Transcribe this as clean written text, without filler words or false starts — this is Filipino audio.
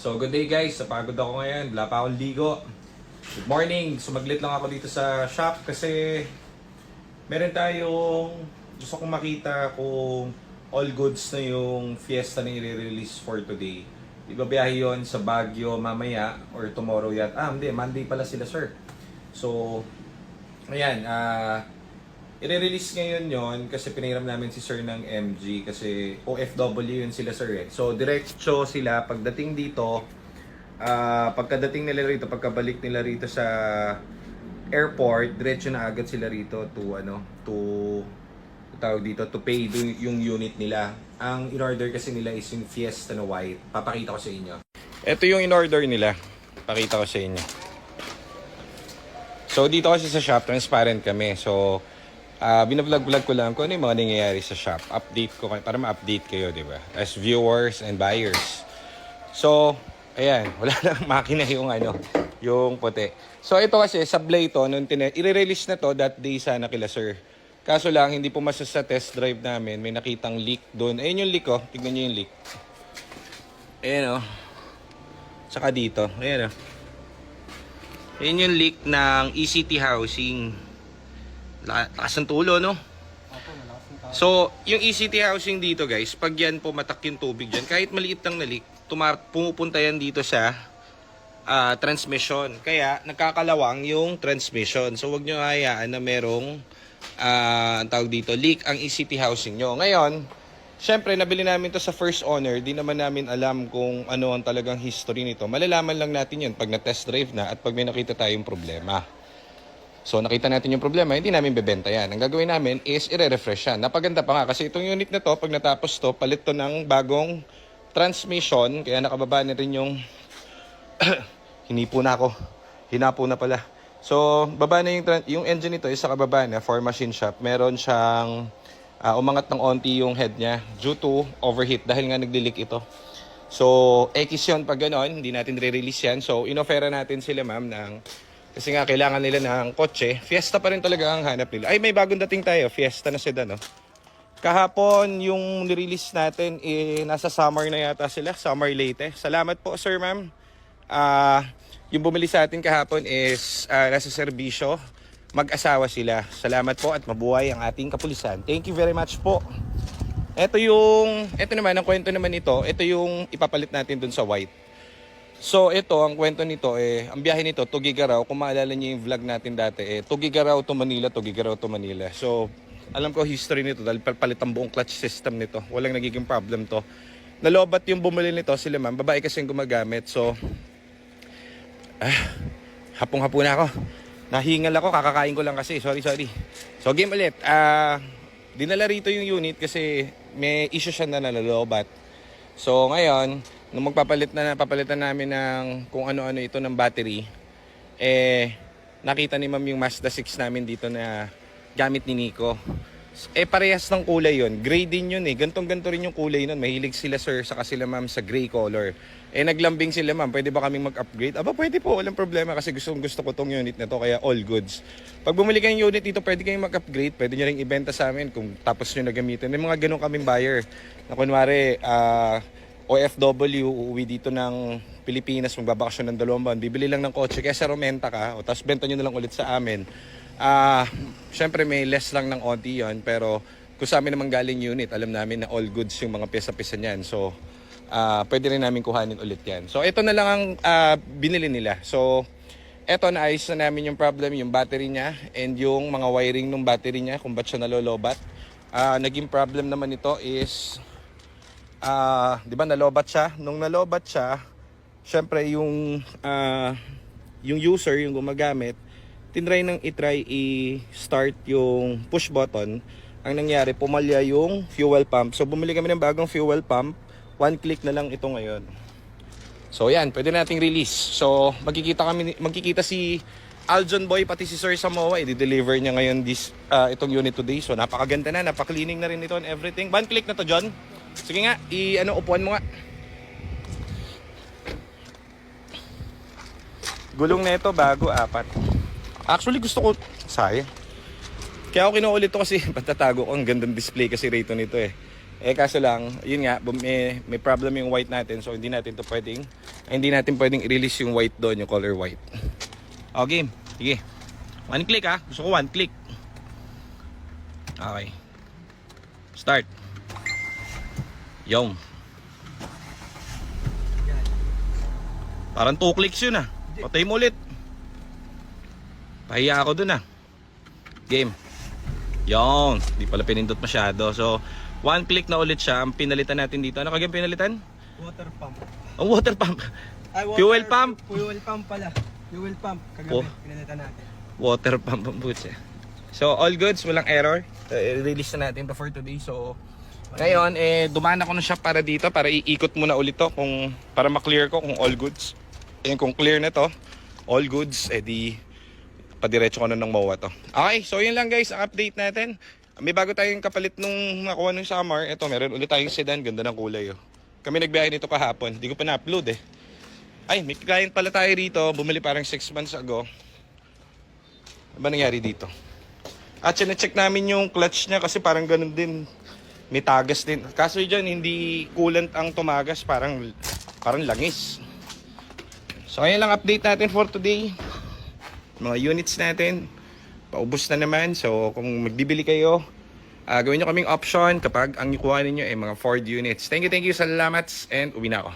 So good day guys, napagod ako ngayon, wala pa akong ligo. Good morning, sumaglit lang ako dito sa shop kasi meron tayong gusto kong makita kung all goods na yung Fiesta na i-release for today. Ibabiyahe yon sa Baguio mamaya or tomorrow yat. Hindi, Monday pala sila sir. So, ayan, i-release ngayon yon kasi pinahiram namin si sir ng MG kasi OFW yun sila sir eh. So, diretso sila pagdating dito, pagkadating nila rito, pagkabalik nila rito sa airport, diretso na agad sila rito to pay yung unit nila. Ang in-order kasi nila is yung Fiesta na white. Papakita ko sa inyo. Ito yung in-order nila. Pakita ko sa inyo. So, dito kasi sa shop, transparent kami. So, binablog-vlog ko lang kung ano yung mga nangyayari sa shop. Update ko para ma-update kayo, di ba? As viewers and buyers. So, ayan, wala lang makina yung puti. So, ito kasi, sablay ito, i-release na to that day sana kila sir. Kaso lang, hindi pumasa sa test drive namin. May nakitang leak doon. Ayun yung leak, oh. Tignan nyo yung leak. Ayan, oh. Saka dito. Ayan, oh. Ayan yung leak ng ECT housing. Lakas ng tulo, no? So, yung ECT housing dito, guys, pag yan pumatak yung tubig dyan, kahit maliit lang na leak, pumupunta yan dito sa transmission. Kaya, nagkakalawang yung transmission. So, wag nyo hayaan na merong ang tawag dito, leak ang ECT housing nyo. Ngayon, syempre, nabili namin to sa first owner. Di naman namin alam kung ano ang talagang history nito. Malalaman lang natin yun pag na-test drive na at pag may nakita tayong problema. So, nakita natin yung problema, hindi namin bebenta yan. Ang gagawin namin is i-refresh yan. Napaganda pa nga kasi itong unit na to, pag natapos to, palit to ng bagong transmission. Kaya nakababa na rin yung hinapo na pala. So, baba na yung engine nito, isa kababa na for machine shop. Meron siyang umangat ng onti yung head niya due to overheat dahil nga nagdilik ito. So, X yun pag gano'n, hindi natin re-release yan. So, inofera natin sila ma'am kasi nga kailangan nila ng kotse. Fiesta pa rin talaga ang hanap nila. Ay, may bagong dating tayo. Fiesta na sedan, no? Kahapon, yung nirelease natin, nasa summer na yata sila. Summer late. Salamat po, sir, ma'am. Yung bumili sa atin kahapon is nasa serbisyo. Mag-asawa sila. Salamat po at mabuhay ang ating kapulisan. Thank you very much po. Ito naman, ang kwento naman ito, ito yung ipapalit natin dun sa white. So ito, ang kwento nito, ang biyahe nito, Tugigaraw. Kung maalala niyo yung vlog natin dati, Tugigaraw to Manila. So, alam ko history nito dahil palit ang buong clutch system nito. Walang nagiging problem to. Nalobat yung bumili nito, sila ma'am. Babae kasi yung gumagamit. So, hapong-hapo na ako. Nahingal ako, kakakain ko lang kasi. Sorry. So, game ulit. Dinala rito yung unit kasi may issue siya na nalolobat. So, ngayon, nung papalitan namin ng kung ano-ano ito ng battery, nakita ni ma'am yung Mazda 6 namin dito na gamit ni Nico. Parehas ng kulay yun. Gray din yun eh. Gantong-ganto rin yung kulay nun. Mahilig sila sir, saka sila ma'am sa gray color. Naglambing sila ma'am, pwede ba kaming mag-upgrade? Pwede po, walang problema kasi gusto ko tong unit na to, kaya all goods. Pag bumili kayong unit dito, pwede kayong mag-upgrade, pwede nyo rin ibenta sa amin kung tapos nyo na gamitin. May mga ganun kaming buyer na kunwari, OFW, uuwi dito ng Pilipinas, magbabakasyon ng 2 buwan, bibili lang ng kotse, kaya sa Romenta ka, tapos benta nyo na lang ulit sa amin. Syempre may less lang ng onti yon, pero kung sa amin naman galing unit, alam namin na all goods yung mga pyesa-pyesa niyan. So, pwede rin namin kuhanin ulit yan. So, ito na lang ang binili nila. So, ito naayos na namin yung problem, yung battery niya and yung mga wiring ng battery niya, kung ba't siya nalolobat. Naging problem naman ito is, di ba nalobat siya? Nung nalobat siya, syempre yung user, yung gumagamit, tinry i-start yung push button. Ang nangyari, pumalya yung fuel pump. So, bumili kami ng bagong fuel pump. 1 click na lang ito ngayon. So, yan. Pwede nating release. So, magkikita si Aljon Boy, pati si Sir Samoa. I-deliver niya ngayon itong unit today. So, napakaganda na. Napaka-cleaning na rin ito and everything. 1 click na to, John. Sige nga. Upuan mo nga. Gulong na ito, bago, 4. Actually, gusto ko, sayang. Kaya ako kinuulit to kasi patatago ko. Ang gandang display kasi rito nito eh. Kaso lang, yun nga, may problem yung white natin. So hindi natin pwedeng i-release yung white doon, yung color white. Okay, sige. One click ha. Gusto ko one click. Okay. Start. Yung. Parang 2 clicks yun ah. Patay mo ulit. Pahiya ako dun ah. Game. Yung. Di pala pinindot masyado. So, 1 click na ulit siya. Ang pinalitan natin dito. Ano kagaya pinalitan? Water pump. Ang water pump. Ay, Fuel pump. Fuel pump pala. Fuel pump. Kagabi, pinalitan natin. Water pump ang boots eh. So, all goods. Walang error. I-release na natin to for today. So, ngayon, dumaan ako ng shop para dito. Para iikot muna ulit to. Para ma-clear ko kung all goods. Kung clear na to, all goods, di padiretso ko na ng MOA to. Okay, so yun lang guys, ang update natin. May bago tayong kapalit nung nakuha nung summer. Ito, meron ulit tayong sedan. Ganda ng kulay. Oh. Kami nagbiyahe nito kahapon. Hindi ko pa na-upload eh. Ay, may client pala tayo rito. Bumili parang 6 months ago. Ano ba nangyari dito? At sinecheck namin yung clutch niya kasi parang ganun din. May tagas din. Kaso dyan, hindi coolant ang tumagas. Parang langis. So, ayan lang update natin for today. Mga units natin. Paubos na naman. So, kung magbibili kayo, gawin nyo kaming option kapag ang ikuha ninyo ay mga Ford units. Thank you. Salamat. And uwi na ako.